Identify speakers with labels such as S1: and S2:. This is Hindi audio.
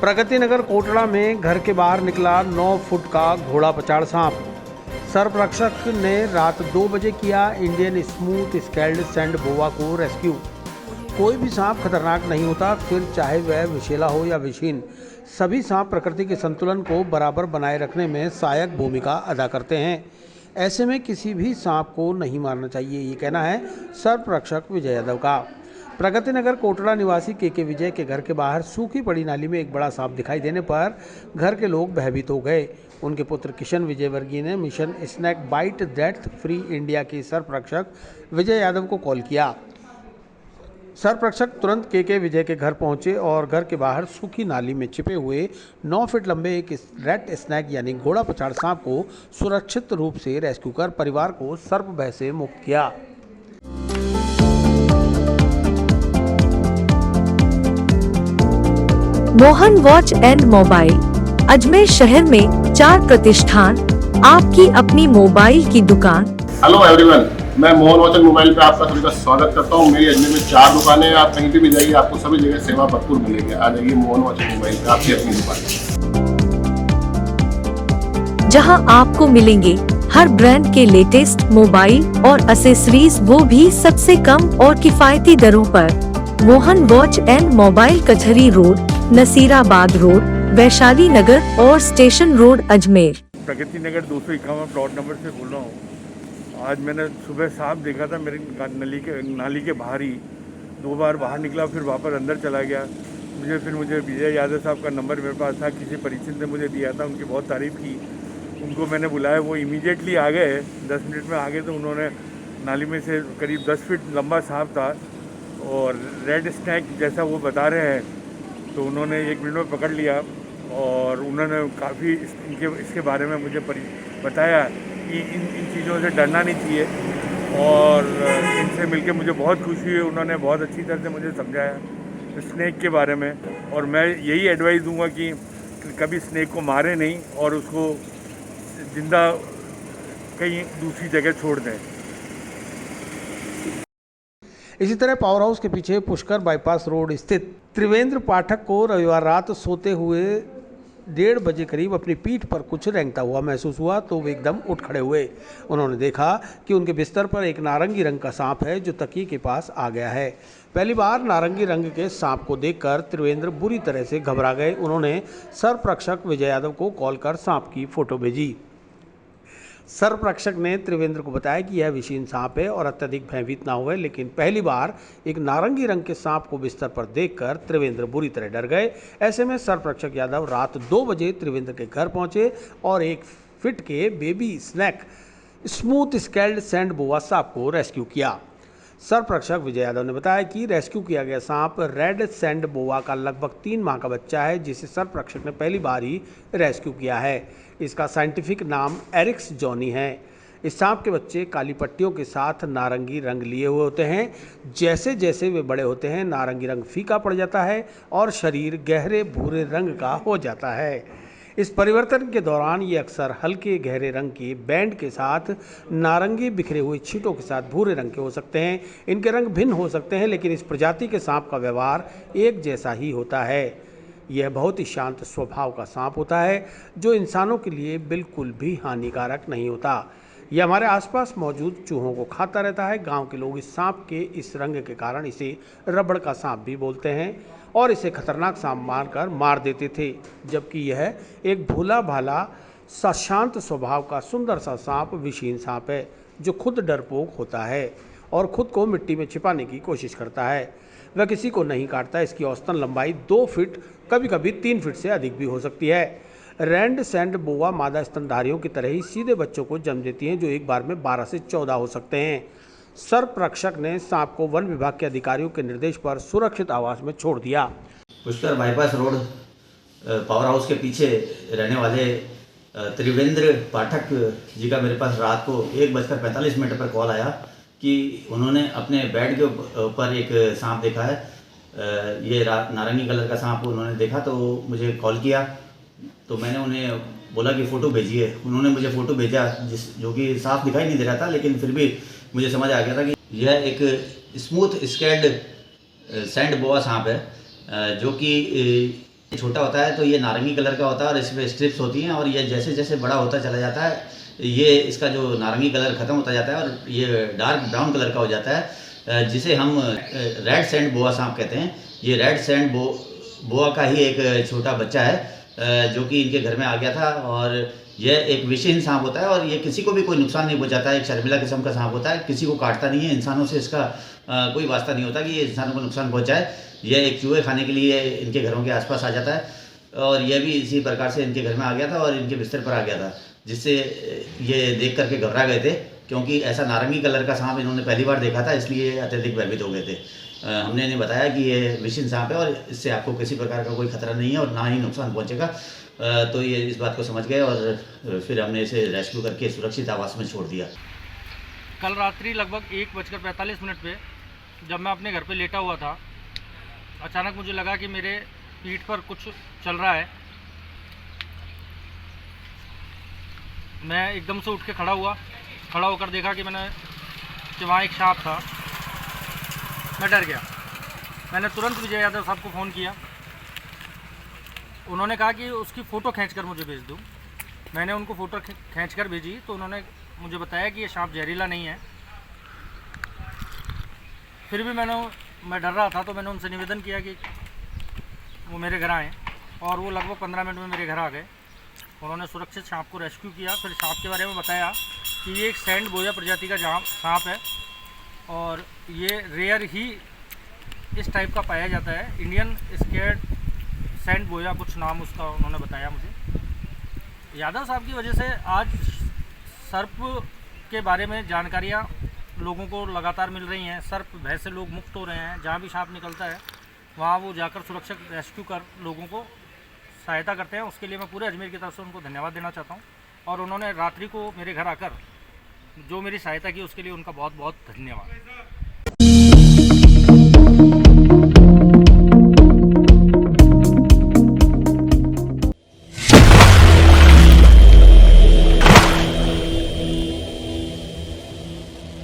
S1: प्रगति नगर कोटड़ा में घर के बाहर निकला 9 फुट का घोड़ा पचाड़ सांप। सर्परक्षक ने रात 2 बजे किया इंडियन स्मूथ स्केल्ड सैंड बोआ को रेस्क्यू। कोई भी सांप खतरनाक नहीं होता, फिर चाहे वह विषैला हो या विषीन। सभी सांप प्रकृति के संतुलन को बराबर बनाए रखने में सहायक भूमिका अदा करते हैं। ऐसे में किसी भी सांप को नहीं मारना चाहिए, ये कहना है सर्परक्षक विजय यादव का। प्रगति नगर कोटड़ा निवासी के विजय के घर के बाहर सूखी पड़ी नाली में एक बड़ा सांप दिखाई देने पर घर के लोग भयभीत हो गए। उनके पुत्र किशन विजय वर्गीय ने mission snake bite death free India के सर्परक्षक विजय यादव को कॉल किया। सर्परक्षक तुरंत के विजय के घर पहुंचे और घर के बाहर सूखी नाली में छिपे हुए 9 फीट लंबे एक रेड स्नैक यानी घोड़ा पचाड़ सांप को सुरक्षित रूप से रेस्क्यू कर परिवार को सर्प भय से मुक्त किया।
S2: Mohan watch and mobile Ajmer शहर में 4 प्रतिष्ठान, आपकी अपनी मोबाइल की दुकान।
S3: हेलो एवरीवन, मैं मोहन वॉच एंड मोबाइल पे आपका सभी का स्वागत करता हूँ। मेरी अजमेर में 4 दुकानें हैं। आप कहीं पे भी जाइए, आपको सभी जगह सेवा भरपूर मिलेगी। आ जाइए मोहन वॉच एंड मोबाइल पे, आपकी अपनी दुकान,
S2: जहां आपको मिलेंगे हर ब्रांड के लेटेस्ट मोबाइल और एसेसरीज, वो भी सबसे कम और किफायती दरों पर। मोहन वॉच एंड मोबाइल कचहरी रोड, नसीराबाद रोड, वैशाली नगर और स्टेशन रोड अजमेर।
S4: प्रगति नगर 251 प्लॉट नंबर से बोल रहा हूँ। आज मैंने सुबह सांप देखा था मेरी नाली के बाहर ही। 2 बार बाहर निकला, फिर वापस अंदर चला गया। मुझे विजय यादव साहब का नंबर मेरे पास था, किसी परिचित ने मुझे दिया था। उनकी बहुत तारीफ़ की, उनको मैंने बुलाया, वो इमीडिएटली आ गए। 10 मिनट में आ गए तो उन्होंने नाली में से करीब 10 फीट लंबा सांप था और रेड स्नैक जैसा वो बता रहे हैं, तो उन्होंने 1 मिनट में पकड़ लिया और उन्होंने काफ़ी इसके बारे में मुझे बताया कि इन चीज़ों से डरना नहीं चाहिए। और इनसे मिलके मुझे बहुत खुशी हुई। उन्होंने बहुत अच्छी तरह से मुझे समझाया स्नैक के बारे में, और मैं यही एडवाइस दूंगा कि कभी स्नैक को मारे नहीं और उसको जिंदा कहीं दूसरी जगह छोड़ दें।
S1: इसी तरह पावर हाउस के पीछे पुष्कर बाईपास रोड स्थित त्रिवेंद्र पाठक को रविवार रात सोते हुए 1:30 बजे करीब अपनी पीठ पर कुछ रेंगता हुआ महसूस हुआ तो वे एकदम उठ खड़े हुए। उन्होंने देखा कि उनके बिस्तर पर एक नारंगी रंग का सांप है जो तकिए के पास आ गया है। पहली बार नारंगी रंग के सांप को देखकर त्रिवेंद्र बुरी तरह से घबरा गए। उन्होंने सर्परक्षक विजय यादव को कॉल कर सांप की फोटो भेजी। सर्परक्षक ने त्रिवेंद्र को बताया कि यह विषीन सांप है और अत्यधिक भयभीत ना हुए, लेकिन पहली बार एक नारंगी रंग के सांप को बिस्तर पर देखकर त्रिवेंद्र बुरी तरह डर गए। ऐसे में सर्परक्षक यादव रात 2 बजे त्रिवेंद्र के घर पहुंचे और 1 फीट के baby snake smooth scaled sand boa सांप को रेस्क्यू किया। सर्परक्षक विजय यादव ने बताया कि रेस्क्यू किया गया सांप रेड सैंड बोआ का लगभग 3 माह का बच्चा है, जिसे सर्परक्षक ने पहली बार ही रेस्क्यू किया है। इसका साइंटिफिक नाम एरिक्स जॉनी है। इस सांप के बच्चे काली पट्टियों के साथ नारंगी रंग लिए हुए होते हैं। जैसे जैसे वे बड़े होते हैं, नारंगी रंग फीका पड़ जाता है और शरीर गहरे भूरे रंग का हो जाता है। इस परिवर्तन के दौरान ये अक्सर हल्के गहरे रंग के बैंड के साथ नारंगी बिखरे हुए छींटों के साथ भूरे रंग के हो सकते हैं। इनके रंग भिन्न हो सकते हैं, लेकिन इस प्रजाति के सांप का व्यवहार एक जैसा ही होता है। यह बहुत ही शांत स्वभाव का सांप होता है जो इंसानों के लिए बिल्कुल भी हानिकारक नहीं होता। यह हमारे आसपास मौजूद चूहों को खाता रहता है। गांव के लोग इस सांप के इस रंग के कारण इसे रबड़ का सांप भी बोलते हैं और इसे खतरनाक सांप मानकर मार देते थे, जबकि यह एक भोला भाला सा शांत स्वभाव का सुंदर सा सांप विषीन सांप है जो खुद डरपोक होता है और खुद को मिट्टी में छिपाने की कोशिश करता है। वह किसी को नहीं काटता। इसकी औसतन लंबाई 2 फीट, कभी कभी 3 फीट से अधिक भी हो सकती है। रेड सैंड बोआ मादा स्तनधारियों की तरह ही सीधे बच्चों को जन्म देती हैं, जो एक बार में 12 से 14 हो सकते हैं। सर्परक्षक ने सांप को वन विभाग के अधिकारियों के निर्देश पर सुरक्षित आवास में छोड़ दिया।
S5: Pushkar bypass road power house के पीछे रहने वाले त्रिवेंद्र पाठक जी का मेरे पास रात को 1:45 पर कॉल आया कि उन्होंने अपने बेड के ऊपर एक सांप देखा है। ये नारंगी कलर का सांप उन्होंने देखा, तो मुझे कॉल किया। तो मैंने उन्हें बोला कि फ़ोटो भेजिए। उन्होंने मुझे फ़ोटो भेजा जो कि साफ दिखाई नहीं दे रहा था, लेकिन फिर भी मुझे समझ आ गया था कि यह एक स्मूथ स्केल्ड सैंड बोआ सांप है जो कि छोटा होता है तो ये नारंगी कलर का होता है और इसमें स्ट्रिप्स होती हैं, और ये जैसे जैसे बड़ा होता चला जाता है ये इसका जो नारंगी कलर ख़त्म होता जाता है और ये डार्क ब्राउन कलर का हो जाता है, जिसे हम रेड सैंड बोआ सांप कहते हैं। ये रेड सैंड बोआ का ही एक छोटा बच्चा है जो कि इनके घर में आ गया था, और यह एक विषहीन सांप होता है और ये किसी को भी कोई नुकसान नहीं पहुंचाता है। एक शर्मिला किस्म का सांप होता है, किसी को काटता नहीं है, इंसानों से इसका कोई वास्ता नहीं होता कि ये इंसानों को नुकसान पहुंचाए। यह एक चूहे खाने के लिए इनके घरों के आसपास आ जाता है, और यह भी इसी प्रकार से इनके घर में आ गया था और इनके बिस्तर पर आ गया था, जिससे ये देख करके घबरा गए थे, क्योंकि ऐसा नारंगी कलर का सांप इन्होंने पहली बार देखा था, इसलिए अत्यधिक भयभीत हो गए थे। हमने इन्हें बताया कि ये विषहीन सांप है और इससे आपको किसी प्रकार का कोई खतरा नहीं है और ना ही नुकसान पहुंचेगा। तो ये इस बात को समझ गए और फिर हमने इसे रेस्क्यू करके सुरक्षित आवास में छोड़ दिया।
S6: कल रात्रि लगभग 1:45 पे जब मैं अपने घर पे लेटा हुआ था, अचानक मुझे लगा कि मेरे पीठ पर कुछ चल रहा है। मैं एकदम से उठ के खड़ा होकर देखा कि वहाँ एक सांप था। मैं डर गया। मैंने तुरंत विजय यादव साहब को फ़ोन किया। उन्होंने कहा कि उसकी फ़ोटो खींचकर मुझे भेज दूँ। मैंने उनको फ़ोटो खींचकर भेजी तो उन्होंने मुझे बताया कि ये सांप जहरीला नहीं है। फिर भी मैं डर रहा था, तो मैंने उनसे निवेदन किया कि वो मेरे घर आएँ, और वो लगभग 15 मिनट में मेरे घर आ गए। उन्होंने सुरक्षित सांप को रेस्क्यू किया। फिर सांप के बारे में बताया कि ये एक सैंड बोया प्रजाति का सांप है और ये रेयर ही इस टाइप का पाया जाता है। इंडियन स्केर्ड सैंड बोया कुछ नाम उसका उन्होंने बताया मुझे। यादव साहब की वजह से आज सर्प के बारे में जानकारियाँ लोगों को लगातार मिल रही हैं। सर्प भय से लोग मुक्त हो रहे हैं। जहाँ भी सांप निकलता है वहाँ वो जाकर सुरक्षित रेस्क्यू कर लोगों को सहायता करते हैं। उसके लिए मैं पूरे अजमेर की तरफ से उनको धन्यवाद देना चाहता हूँ, और उन्होंने रात्रि को मेरे घर आकर जो मेरी सहायता की उसके लिए उनका बहुत बहुत धन्यवाद।